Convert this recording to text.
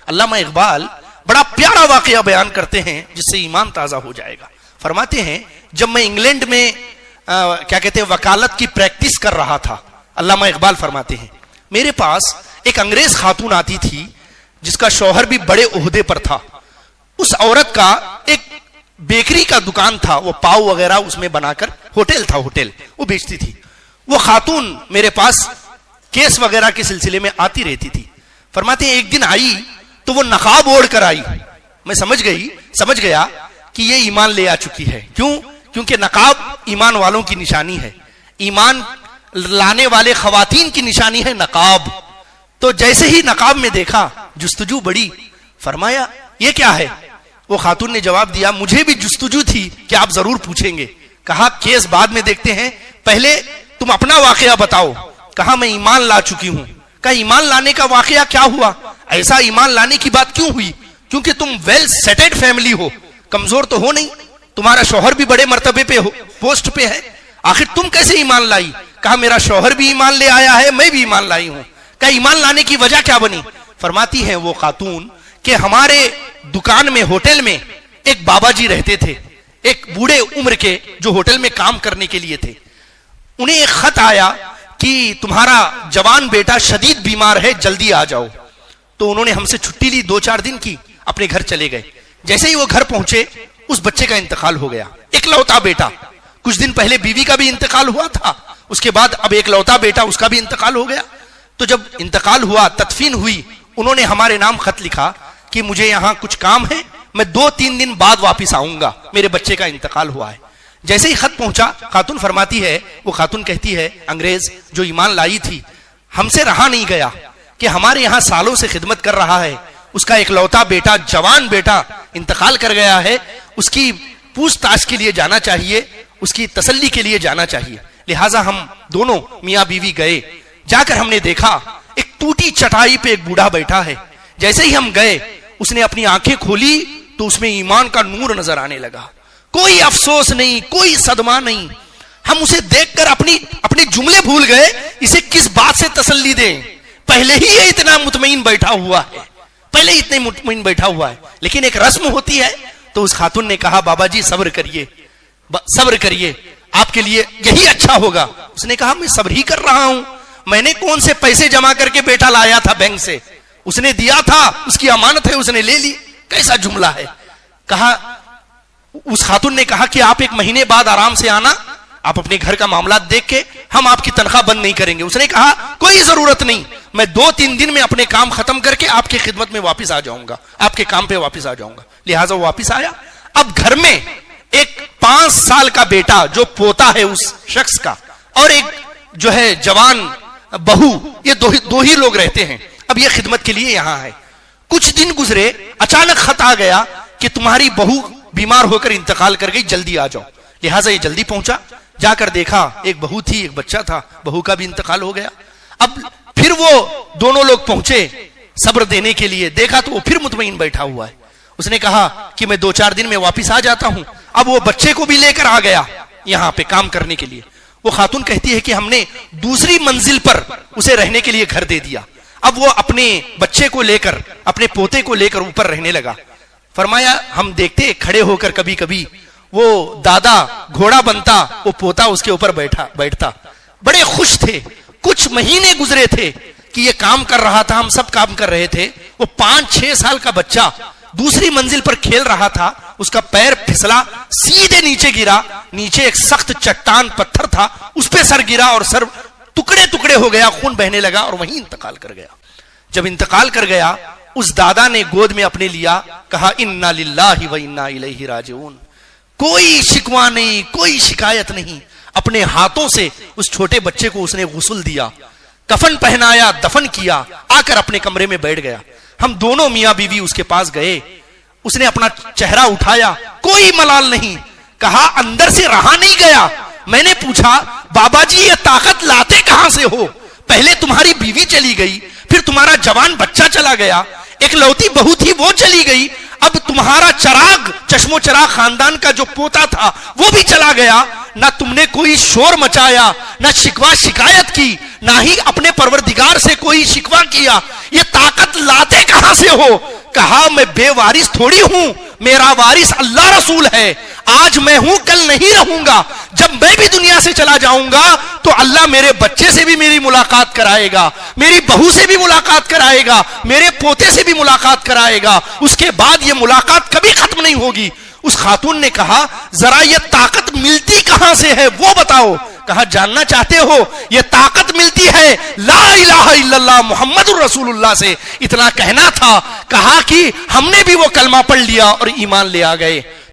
علامہ اقبال بڑا پیارا واقعہ بیان کرتے ہیں جس سے ایمان تازہ ہو جائے گا. فرماتے ہیں جب میں انگلینڈ میں کیا کہتے ہیں وکالت کی پریکٹس کر رہا تھا, علامہ اقبال فرماتے ہیں میرے پاس ایک انگریز خاتون آتی تھی جس کا شوہر بھی بڑے عہدے پر تھا. اس عورت کا ایک بیکری کا دکان تھا, وہ پاؤ وغیرہ اس میں بنا کر ہوٹل تھا, ہوٹل وہ بیچتی تھی. وہ خاتون میرے پاس کیس وغیرہ کے سلسلے میں آتی رہتی تھی. فرماتے ہیں ایک دن آئی تو وہ نقاب اوڑھ کر آئی. میں سمجھ گیا کہ یہ ایمان لے آ چکی ہے. کیونکہ نقاب ایمان والوں کی نشانی ہے, ایمان لانے والے خواتین کی نشانی ہے نقاب. تو جیسے ہی نقاب میں دیکھا جستجو بڑی. فرمایا یہ کیا ہے؟ وہ خاتون نے جواب دیا مجھے بھی جستجو تھی کہ آپ ضرور پوچھیں گے. کہا کیس بعد میں دیکھتے ہیں, پہلے تم اپنا واقعہ بتاؤ. کہا میں ایمان لا چکی ہوں. کہا ایمان لانے کا واقعہ کیا ہوا؟ ایسا ایمان لانے کی بات کیوں ہوئی؟ کیونکہ تم ویل سیٹلڈ فیملی ہو, کمزور تو ہو نہیں, تمہارا شوہر بھی بڑے مرتبے پہ ہو, پوسٹ پہ ہے, آخر تم کیسے ایمان لائی؟ کہا میرا شوہر بھی ایمان لے آیا ہے, میں بھی ایمان لائی ہوں. کہا ایمان لانے کی وجہ کیا بنی؟ فرماتی ہیں وہ خاتون کہ ہمارے دکان میں ہوٹل میں ایک بابا جی رہتے تھے, ایک بوڑھے عمر کے جو ہوٹل میں کام کرنے کے لیے تھے. انہیں ایک خط آیا کہ تمہارا جوان بیٹا شدید بیمار ہے, جلدی آ جاؤ. تو انہوں نے ہم سے چھٹی لی, 2-4 دن کی, اپنے گھر چلے گئے. جیسے ہی وہ گھر پہنچے اس بچے کا انتقال ہو گیا, اکلوتا بیٹا. کچھ دن پہلے بیوی کا بھی انتقال ہوا تھا, اس کے بعد اب اکلوتا بیٹا اس کا بھی انتقال ہو گیا. تو جب انتقال ہوا, تدفین ہوئی, انہوں نے ہمارے نام خط لکھا کہ مجھے یہاں کچھ کام ہے, میں 2-3 دن بعد واپس آؤں گا, میرے بچے کا انتقال ہوا ہے. جیسے ہی خط پہنچا, خاتون فرماتی ہے, وہ خاتون کہتی ہے انگریز جو ایمان لائی تھی, ہم سے رہا نہیں گیا کہ ہمارے یہاں سالوں سے خدمت کر رہا ہے, اس کا اکلوتا بیٹا, جوان بیٹا انتقال کر گیا ہے, اس کی پوچھ تاچھ کے لیے جانا چاہیے, اس کی تسلی کے لیے جانا چاہیے. لہٰذا ہم دونوں میاں بیوی گئے. جا کر ہم نے دیکھا ایک ٹوٹی چٹائی پہ ایک بوڑھا بیٹھا ہے. جیسے ہی ہم گئے اس نے اپنی آنکھیں کھولی تو اس میں ایمان کا نور نظر آنے لگا. کوئی افسوس نہیں, کوئی صدمہ نہیں. ہم اسے دیکھ کر اپنے جملے بھول گئے, اسے کس بات سے تسلی دیں, پہلے ہی یہ اتنا مطمئن بیٹھا ہوا ہے, پہلے ہی اتنے مطمئن بیٹھا ہوا ہے. لیکن ایک رسم ہوتی ہے. تو اس خاتون نے کہا بابا جی صبر کریے, آپ کے لیے یہی اچھا ہوگا. اس نے کہا میں صبر ہی کر رہا ہوں, میں نے کون سے پیسے جمع کر کے بیٹا لایا تھا بینک سے, اس نے دیا تھا, اس کی امانت ہے, اس نے لے لی. کیسا جملہ ہے. کہا اس خاتون نے کہا کہ آپ 1 مہینے بعد آرام سے آنا, آپ اپنے گھر کا معاملات دیکھ کے, ہم آپ کی تنخواہ بند نہیں کریں گے. اس نے کہا کوئی ضرورت نہیں, میں 2-3 دن میں اپنے کام ختم کر کے آپ کی خدمت میں واپس آ جاؤں گا, آپ کے کام پہ واپس آ جاؤں گا. لہٰذا وہ واپس آیا. اب گھر میں ایک 5 سال کا بیٹا جو پوتا ہے اس شخص کا, اور ایک جو ہے جوان بہو, یہ دو ہی لوگ رہتے ہیں. اب یہ خدمت کے لیے یہاں ہے. کچھ دن گزرے, اچانک خط آ گیا کہ تمہاری بہو بیمار ہو کر انتقال کر گئی, جلدی آ جاؤ. لہٰذا یہ جلدی پہنچا. جا کر دیکھا ایک بہو تھی, ایک بچہ تھا, بہو کا بھی انتقال ہو گیا. اب پھر وہ دونوں لوگ پہنچے صبر دینے کے لیے, دیکھا تو وہ پھر مطمئن بیٹھا ہوا ہے. اس نے کہا کہ میں 2-4 دن میں واپس آ جاتا ہوں. اب وہ بچے کو بھی لے کر آ گیا یہاں پہ کام کرنے کے لیے. وہ خاتون کہتی ہے کہ ہم نے دوسری منزل پر اسے رہنے کے لیے گھر دے دیا. اب وہ اپنے بچے کو لے کر, اپنے پوتے کو لے کر اوپر رہنے لگا. فرمایا ہم دیکھتے کھڑے ہو کر کبھی کبھی وہ دادا گھوڑا بنتا, وہ پوتا اس کے اوپر بیٹھتا. بڑے خوش تھے. کچھ مہینے گزرے تھے کہ یہ کام کر رہا تھا, ہم سب کام کر رہے تھے. وہ 5-6 سال کا بچہ دوسری منزل پر کھیل رہا تھا, اس کا پیر پھسلا, سیدھے نیچے گرا. نیچے ایک سخت چٹان پتھر تھا, اس پہ سر گرا اور سر ٹکڑے ہو گیا, خون بہنے لگا اور وہیں انتقال کر گیا. جب انتقال کر گیا اس دادا نے گود میں اپنے لیا, کہا انا للہ و انا الیہ راجعون. کوئی شکوہ نہیں, کوئی شکایت نہیں. اپنے ہاتھوں سے اس چھوٹے بچے کو اس نے غسل دیا, کفن پہنایا, دفن کیا, آ کر اپنے کمرے میں بیٹھ گیا. ہم دونوں میاں بیوی اس کے پاس گئے. اس نے اپنا چہرہ اٹھایا, کوئی ملال نہیں. کہا اندر سے رہا نہیں گیا. میں نے پوچھا بابا جی یہ طاقت لاتے کہاں سے ہو؟ پہلے تمہاری بیوی چلی گئی, پھر تمہارا جوان بچہ چلا گیا, ایک لوتی بہو تھی وہ چلی گئی, اب تمہارا چراغ چشم و چراغ خاندان کا جو پوتا تھا وہ بھی چلا گیا، نہ تم نے کوئی شور مچایا، نہ شکوہ شکایت کی، نہ ہی اپنے پروردگار سے کوئی شکوہ کیا، یہ طاقت لاتے کہاں سے ہو؟ کہا میں بے وارث تھوڑی ہوں، میرا وارث اللہ رسول ہے، آج میں ہوں کل نہیں رہوں گا، جب میں بھی دنیا سے چلا جاؤں گا تو اللہ میرے بچے سے بھی میری ملاقات کرائے گا، میری بہو سے بھی ملاقات کرائے گا، میرے پوتے سے بھی ملاقات کرائے گا، اس کے بعد یہ ملاقات کبھی ختم نہیں ہوگی۔ اس خاتون نے کہا ذرا یہ طاقت ملتی کہاں سے ہے وہ بتاؤ۔ کہا جاننا چاہتے ہو؟ یہ طاقت ملتی ہے لا الہ الا اللہ محمد الرسول اللہ سے، اتنا کہنا تھا۔ کہا کہ ہم نے بھی وہ کلمہ پڑھ لیا اور ایمان لے آ گئے۔